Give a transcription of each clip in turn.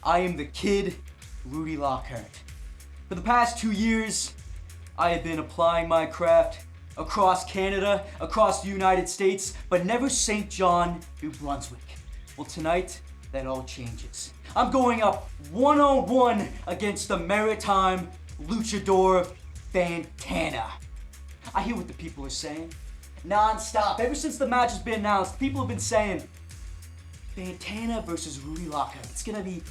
I am the kid, Rudy Lockhart. For the past 2 years, I have been applying my craft across Canada, across the United States, but never St. John, New Brunswick. Well, tonight, that all changes. I'm going up one-on-one against the Maritime Luchador Fantana. I hear what the people are saying. Non-stop. Ever since the match has been announced, people have been saying, Fantana versus Rudy Lockhart. It's gonna be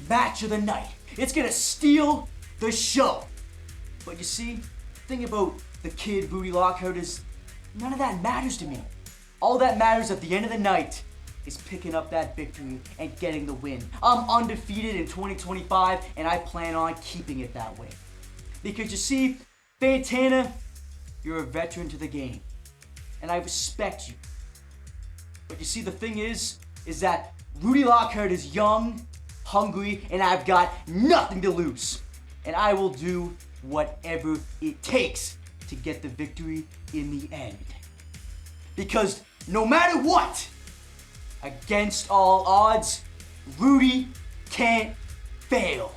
match of the night. It's gonna steal the show. But you see, the thing about the kid Rudy Lockhart is none of that matters to me. All that matters at the end of the night is picking up that victory and getting the win. I'm undefeated in 2025 and I plan on keeping it that way. Because you see, Fantana, you're a veteran to the game and I respect you. But you see, the thing is that Rudy Lockhart is young, hungry, and I've got nothing to lose. And I will do whatever it takes to get the victory in the end. Because no matter what, against all odds, Rudy can't fail.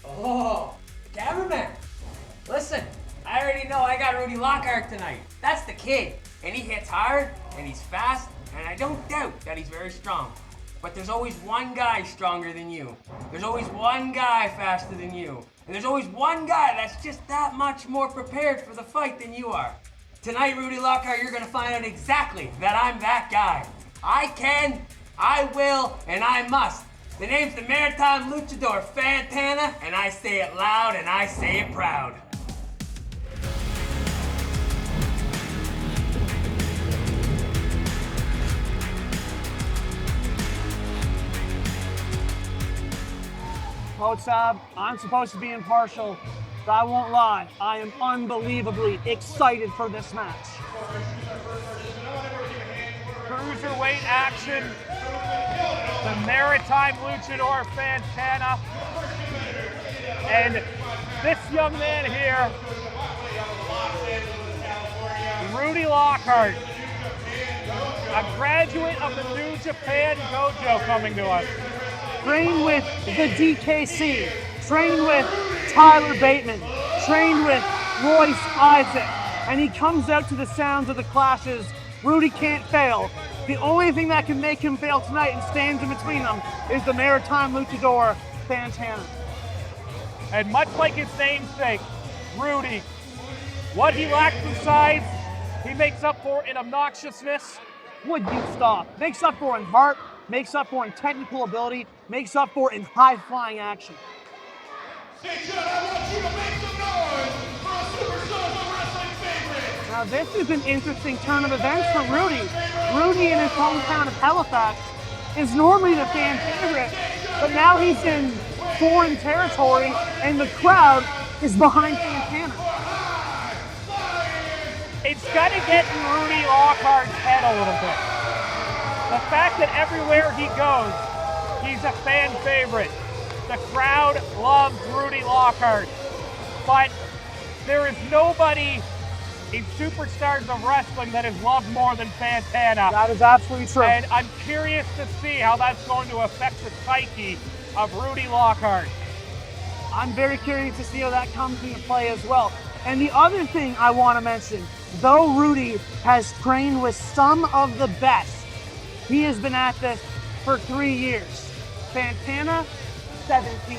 Oh, cameraman. Listen, I already know I got Rudy Lockhart tonight. That's the kid. And he hits hard, and he's fast, and I don't doubt that he's very strong. But there's always one guy stronger than you. There's always one guy faster than you. And there's always one guy that's just that much more prepared for the fight than you are. Tonight, Rudy Lockhart, you're gonna find out exactly that I'm that guy. I can, I will, and I must. The name's the Maritime Luchador Fantana, and I say it loud and I say it proud. Kotsab, I'm supposed to be impartial, but I won't lie. I am unbelievably excited for this match. Cruiserweight action. The Maritime Luchador Fantana. And this young man here, Rudy Lockhart, a graduate of the New Japan Dojo coming to us. Trained with the DKC, trained with Tyler Bateman, trained with Royce Isaac, and he comes out to the sounds of the clashes. Rudy can't fail. The only thing that can make him fail tonight and stands in between them is the Maritime Luchador Fantana. And much like his namesake, Rudy, what he lacks in size, he makes up for in obnoxiousness. Would you stop? Makes up for in heart, makes up for in technical ability, makes up for in high-flying action. Station, I want you to make some noise for a Superstars of Wrestling favorite. Now this is an interesting turn of events for Rudy. Rudy in his hometown of Halifax is normally the fan favorite, but now he's in foreign territory and the crowd is behind Fantana. It's got to get in Rudy Lockhart's head a little bit. The fact that everywhere he goes, he's a fan favorite. The crowd loves Rudy Lockhart. But there is nobody in Superstars of Wrestling that is loved more than Fantana. That is absolutely true. And I'm curious to see how that's going to affect the psyche of Rudy Lockhart. I'm very curious to see how that comes into play as well. And the other thing I want to mention, though Rudy has trained with some of the best, he has been at this for 3 years. Fantana, 17.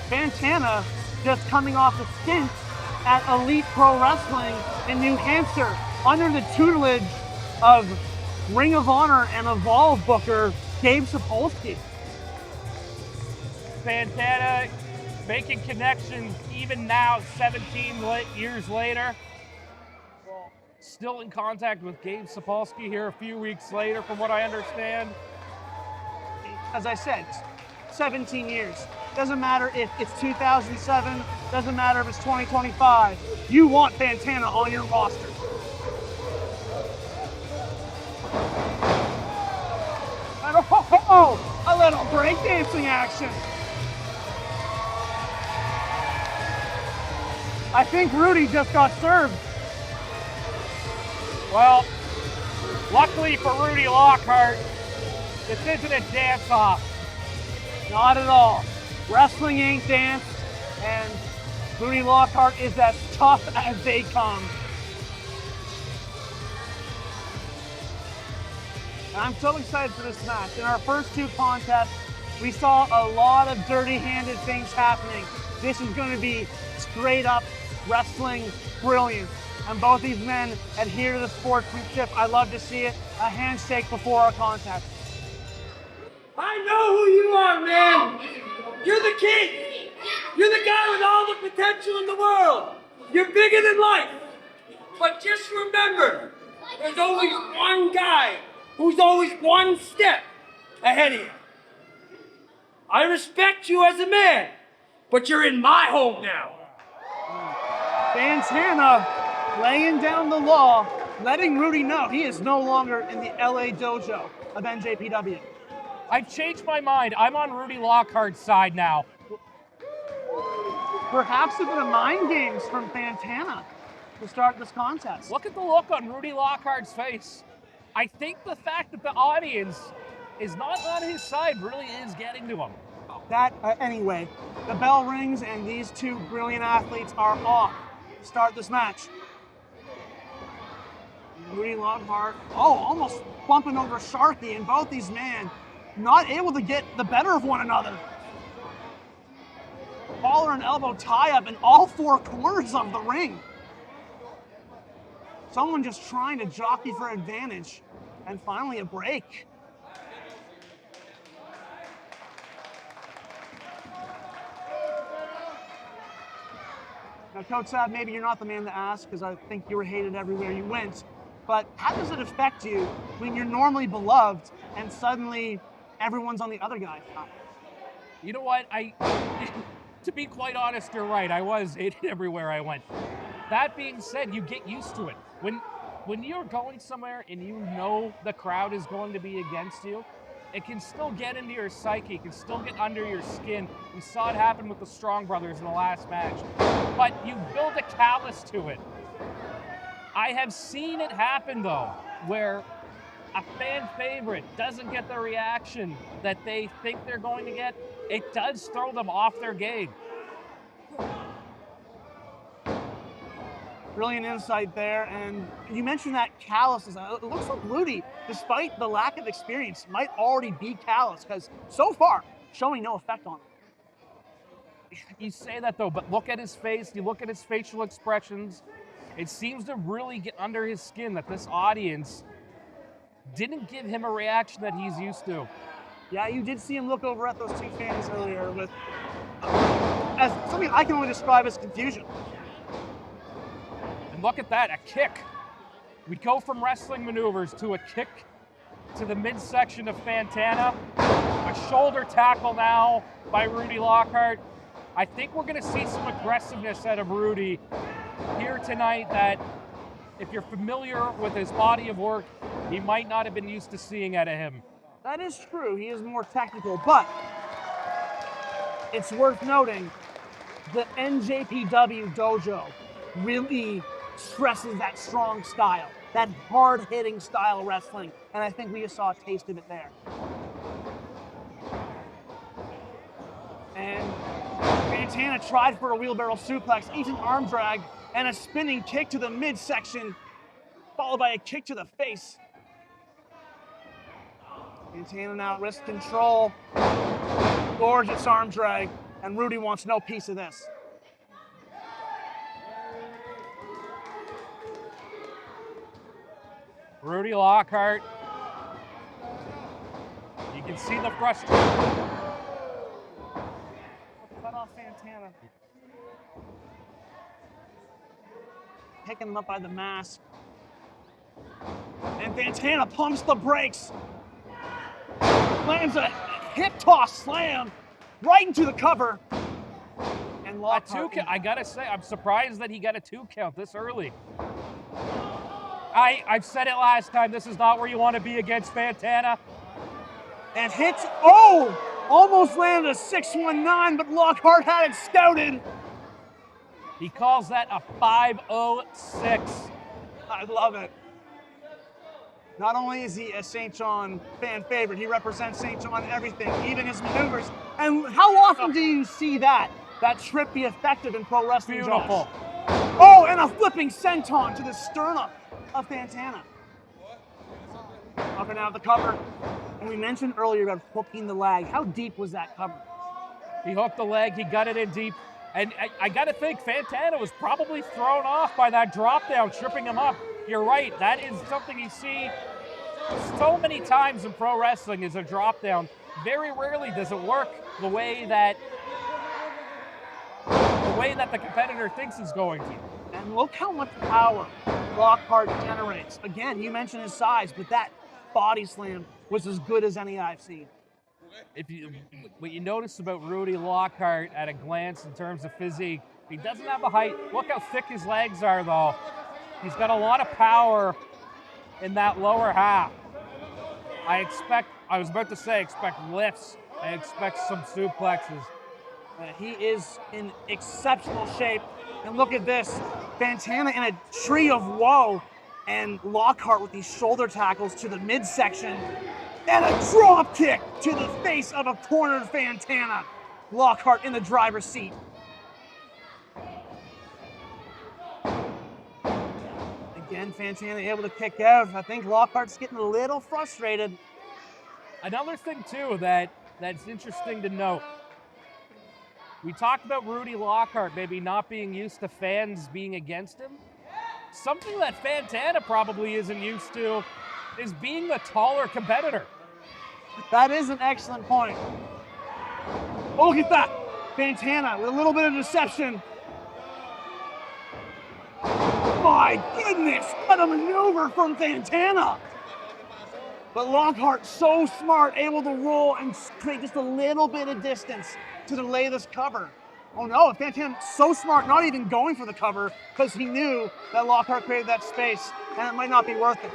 Fantana just coming off a stint at Elite Pro Wrestling in New Hampshire under the tutelage of Ring of Honor and Evolve booker Gabe Sapolsky. Fantana making connections even now, 17 years later. Well, still in contact with Gabe Sapolsky here a few weeks later, from what I understand. As I said, 17 years. Doesn't matter if it's 2007, doesn't matter if it's 2025. You want Fantana on your roster. And a little breakdancing action. I think Rudy just got served. Well, Luckily for Rudy Lockhart, this isn't a dance-off. Not at all. Wrestling ain't dance, and Rudy Lockhart is as tough as they come. And I'm so excited for this match. In our first two contests, we saw a lot of dirty-handed things happening. This is going to be straight up wrestling brilliance. And both these men adhere to the sportsmanship. I love to see it. A handshake before our contest. I know who you are, man. You're the king. You're the guy with all the potential in the world. You're bigger than life. But just remember, there's always one guy who's always one step ahead of you. I respect you as a man, but you're in my home now. Fantana laying down the law, letting Rudy know he is no longer in the LA dojo of NJPW. I've changed my mind. I'm on Rudy Lockhart's side now. Perhaps a bit of mind games from Fantana to start this contest. Look at the look on Rudy Lockhart's face. I think the fact that the audience is not on his side really is getting to him. Anyway, the bell rings and these two brilliant athletes are off to start this match. Rudy Lockhart, almost bumping over Sharky, and both these men not able to get the better of one another. Collar and elbow tie-up in all four corners of the ring. Someone just trying to jockey for advantage, and finally a break. Now, Kotsab, maybe you're not the man to ask because I think you were hated everywhere you went, but how does it affect you when you're normally beloved and suddenly everyone's on the other guy's side? You know what? To be quite honest, you're right. I was hated everywhere I went. That being said, you get used to it. When you're going somewhere and you know the crowd is going to be against you, it can still get into your psyche. It can still get under your skin. We saw it happen with the Strong Brothers in the last match. But you build a callus to it. I have seen it happen, though, where a fan favorite doesn't get the reaction that they think they're going to get. It does throw them off their game. Brilliant insight there, and you mentioned that calluses. It looks like Rudy, despite the lack of experience, might already be callous, because so far, showing no effect on him. You say that though, but look at his face, you look at his facial expressions, it seems to really get under his skin that this audience didn't give him a reaction that he's used to. Yeah, you did see him look over at those two fans earlier with as something I can only describe as confusion. Look at that, a kick. We go from wrestling maneuvers to a kick to the midsection of Fantana. A shoulder tackle now by Rudy Lockhart. I think we're gonna see some aggressiveness out of Rudy here tonight that, if you're familiar with his body of work, he might not have been used to seeing out of him. That is true, he is more technical, but it's worth noting the NJPW dojo really stresses that strong style, that hard-hitting style wrestling, and I think we just saw a taste of it there. And Fantana tried for a wheelbarrow suplex, eats an arm drag, and a spinning kick to the midsection, followed by a kick to the face. Fantana now wrist control, gorgeous arm drag, and Rudy wants no piece of this. Rudy Lockhart, you can see the frustration. Cut off Fantana. Picking him up by the mask. And Fantana pumps the brakes. Lands a hip toss slam right into the cover. And Lockhart. I gotta say, I'm surprised that he got a 2 count this early. I've said it last time, this is not where you want to be against Fantana. And hits, almost landed a 619, but Lockhart had it scouted. He calls that a 506. I love it. Not only is he a St. John fan favorite, he represents St. John in everything, even his maneuvers. And how often do you see that trip be effective in pro wrestling? Beautiful. Josh? Oh, and a flipping senton to the sternum of Fantana. Up and out of the cover. And we mentioned earlier about hooking the leg. How deep was that cover? He hooked the leg, he got it in deep. And I got to think Fantana was probably thrown off by that drop down, tripping him up. You're right, that is something you see so many times in pro wrestling is a drop down. Very rarely does it work the way that the competitor thinks it's going to. And look how much power Lockhart generates. Again, you mentioned his size, but that body slam was as good as any I've seen. What you notice about Rudy Lockhart at a glance in terms of physique, he doesn't have the height. Look how thick his legs are, though. He's got a lot of power in that lower half. I was about to say expect lifts. I expect some suplexes. He is in exceptional shape. And look at this. Fantana in a tree of woe. And Lockhart with these shoulder tackles to the midsection. And a drop kick to the face of a cornered Fantana. Lockhart in the driver's seat. Again, Fantana able to kick out. I think Lockhart's getting a little frustrated. Another thing, too, that's interesting to note. We talked about Rudy Lockhart maybe not being used to fans being against him. Something that Fantana probably isn't used to is being the taller competitor. That is an excellent point. Oh, look at that. Fantana with a little bit of deception. My goodness, what a maneuver from Fantana. But Lockhart, so smart, able to roll and create just a little bit of distance to delay this cover. Oh no, Fantana, so smart, not even going for the cover because he knew that Lockhart created that space and it might not be worth it.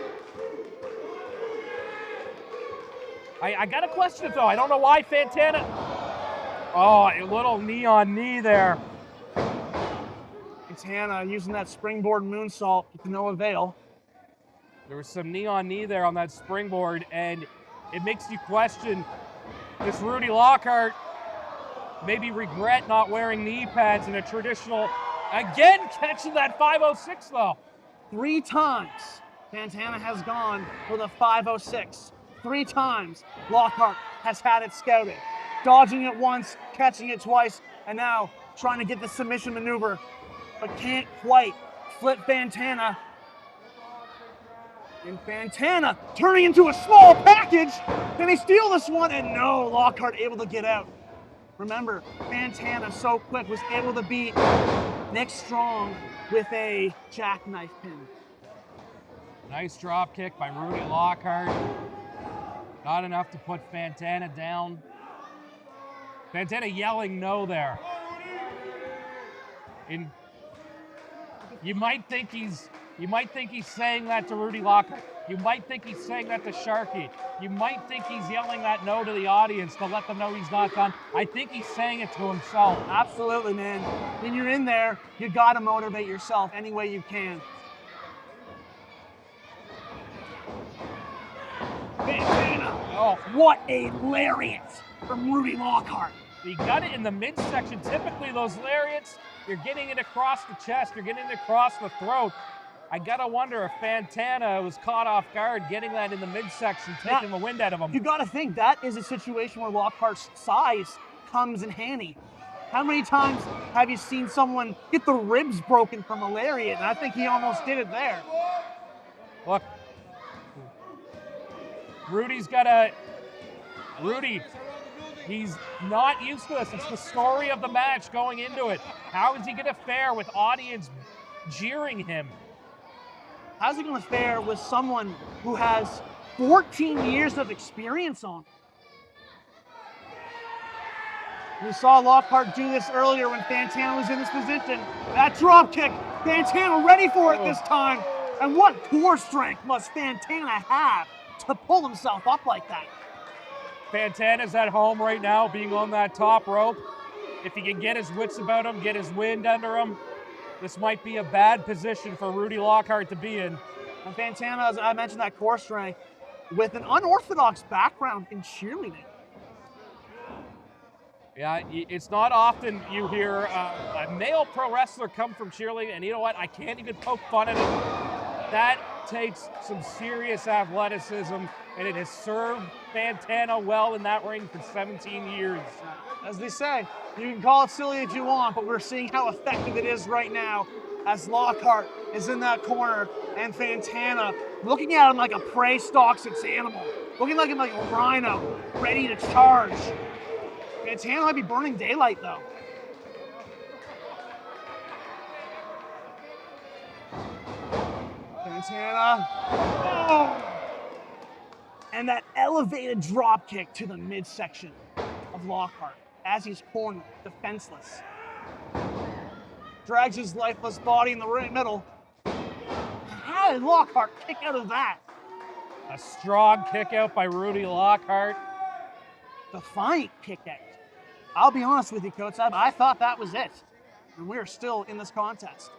I got to question it, though. I don't know why Fantana... Oh, a little knee on knee there. Fantana using that springboard moonsault to no avail. There was some knee on knee there on that springboard, and it makes you question, does Rudy Lockhart maybe regret not wearing knee pads in a traditional... Again, catching that 506, though. 3 times Fantana has gone for the 506. 3 times Lockhart has had it scouted. Dodging it once, catching it twice, and now trying to get the submission maneuver, but can't quite flip Fantana. And Fantana turning into a small package. Can he steal this one? And no, Lockhart able to get out. Remember, Fantana so quick was able to beat Nick Strong with a jackknife pin. Nice drop kick by Rudy Lockhart. Not enough to put Fantana down. Fantana yelling no there. And you might think he's saying that to Rudy Lockhart. You might think he's saying that to Sharky. You might think he's yelling that no to the audience to let them know he's not done. I think he's saying it to himself. Absolutely, man. When you're in there, you gotta motivate yourself any way you can. Fantana. Oh, what a lariat from Rudy Lockhart. He got it in the midsection. Typically, those lariats, you're getting it across the chest, you're getting it across the throat. I gotta wonder if Fantana was caught off guard getting that in the midsection, taking the wind out of him. You gotta think that is a situation where Lockhart's size comes in handy. How many times have you seen someone get the ribs broken from a lariat? And I think he almost did it there. Look, Rudy, he's not used to this. It's the story of the match going into it. How is he gonna fare with audience jeering him? How's he going to fare with someone who has 14 years of experience on him? We saw Lockhart do this earlier when Fantana was in this position. That drop kick, Fantana ready for it this time. And what core strength must Fantana have to pull himself up like that? Fantana's at home right now, being on that top rope. If he can get his wits about him, get his wind under him, this might be a bad position for Rudy Lockhart to be in. And Fantana, as I mentioned, that core strength with an unorthodox background in cheerleading. Yeah, it's not often you hear a male pro wrestler come from cheerleading, and you know what? I can't even poke fun at it. That takes some serious athleticism, and it has served Fantana well in that ring for 17 years. As they say, you can call it silly if you want, but we're seeing how effective it is right now as Lockhart is in that corner and Fantana looking at him like a prey stalks its animal, looking like him like a rhino ready to charge. Fantana might be burning daylight though. Fantana. Oh! And that elevated drop kick to the midsection of Lockhart as he's cornered, defenseless. Drags his lifeless body in the middle. How did Lockhart kick out of that? A strong kick out by Rudy Lockhart. Defiant kick out. I'll be honest with you, Kotsab, I thought that was it. And we're still in this contest.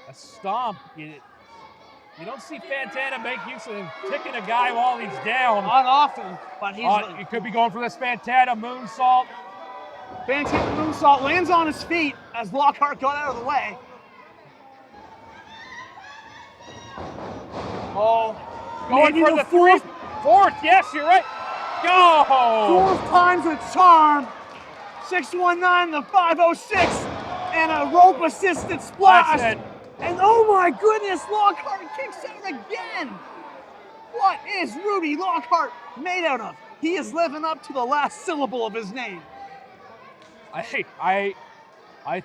A stomp. You don't see Fantana make use of kicking a guy while he's down. Not often, but He could be going for this Fantana moonsault. Fantana moonsault lands on his feet as Lockhart got out of the way. Oh, going for the fourth. Yes, you're right. Go! Fourth time's a charm. 619, the 506, and a rope-assisted splash. That's it. And oh my goodness, Lockhart kicks out again. What is Rudy Lockhart made out of? He is living up to the last syllable of his name. I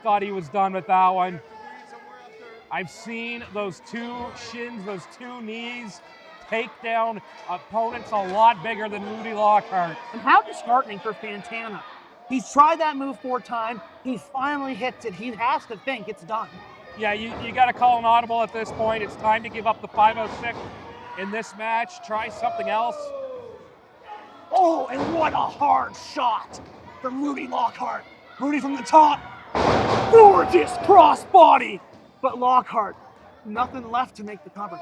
thought he was done with that one. I've seen those two shins, those two knees take down opponents a lot bigger than Rudy Lockhart. And how disheartening for Fantana. He's tried that move 4 times. He finally hits it. He has to think it's done. Yeah, you got to call an audible at this point. It's time to give up the 506 in this match. Try something else. Oh, and what a hard shot from Rudy Lockhart. Rudy from the top. Gorgeous crossbody. But Lockhart, nothing left to make the cover.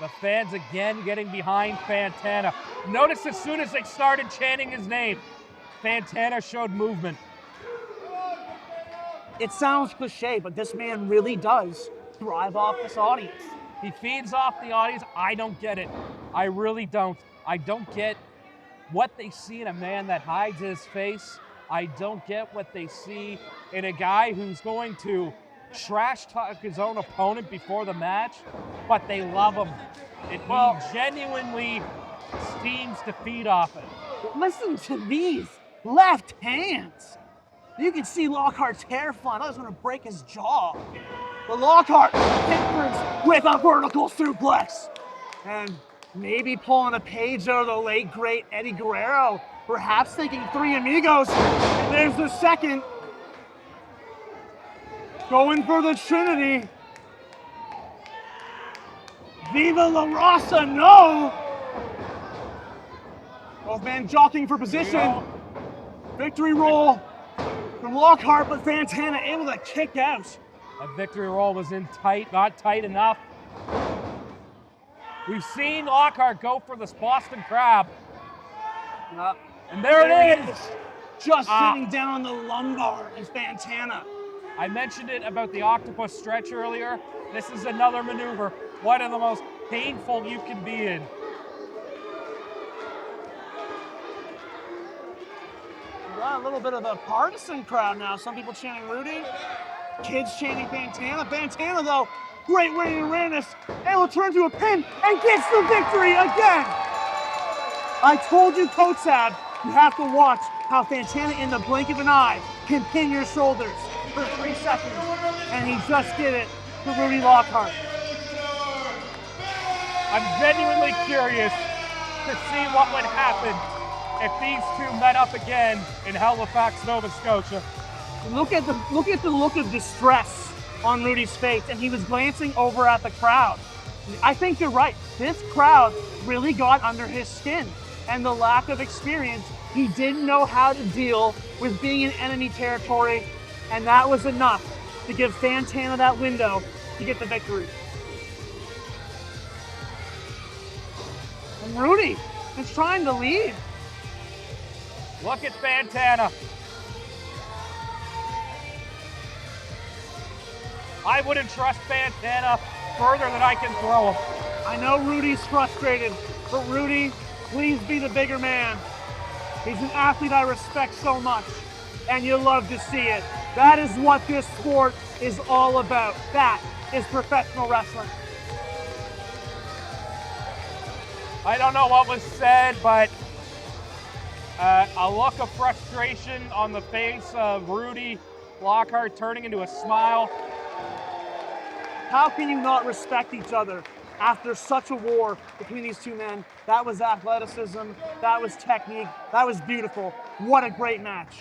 The fans again getting behind Fantana. Notice as soon as they started chanting his name, Fantana showed movement. It sounds cliche, but this man really does thrive off this audience. He feeds off the audience. I don't get it. I really don't. I don't get what they see in a man that hides his face. I don't get what they see in a guy who's going to trash talk his own opponent before the match, but they love him. He genuinely seems to feed off it. Listen to these left hands. You can see Lockhart's hair flying. I was going to break his jaw. But Lockhart hits with a vertical suplex. And maybe pulling a page out of the late, great Eddie Guerrero. Perhaps thinking 3 amigos. And there's the second. Going for the Trinity. Viva La Raza, no! Both men jockeying for position. Victory roll from Lockhart, but Fantana able to kick out. A victory roll was in tight, not tight enough. We've seen Lockhart go for this Boston Crab. And there it is. Just sitting down on the lumbar is Fantana. I mentioned it about the octopus stretch earlier. This is another maneuver, one of the most painful you can be in. We got a little bit of a partisan crowd now. Some people chanting Rudy, kids chanting Fantana. Fantana, though, great winning awareness, able to turn to a pin and gets the victory again. I told you, Kotsab, you have to watch how Fantana, in the blink of an eye, can pin your shoulders for 3 seconds, and he just did it for Rudy Lockhart. I'm genuinely curious to see what would happen if these two met up again in Halifax, Nova Scotia. Look at the look of distress on Rudy's face, and he was glancing over at the crowd. I think you're right. This crowd really got under his skin, and the lack of experience He didn't know how to deal with being in enemy territory, and that was enough to give Fantana that window to get the victory. And Rudy is trying to lead. Look at Fantana. I wouldn't trust Fantana further than I can throw him. I know Rudy's frustrated, but Rudy, please be the bigger man. He's an athlete I respect so much, and you love to see it. That is what this sport is all about. That is professional wrestling. I don't know what was said, but a look of frustration on the face of Rudy Lockhart turning into a smile. How can you not respect each other after such a war between these two men? That was athleticism, that was technique, that was beautiful. What a great match.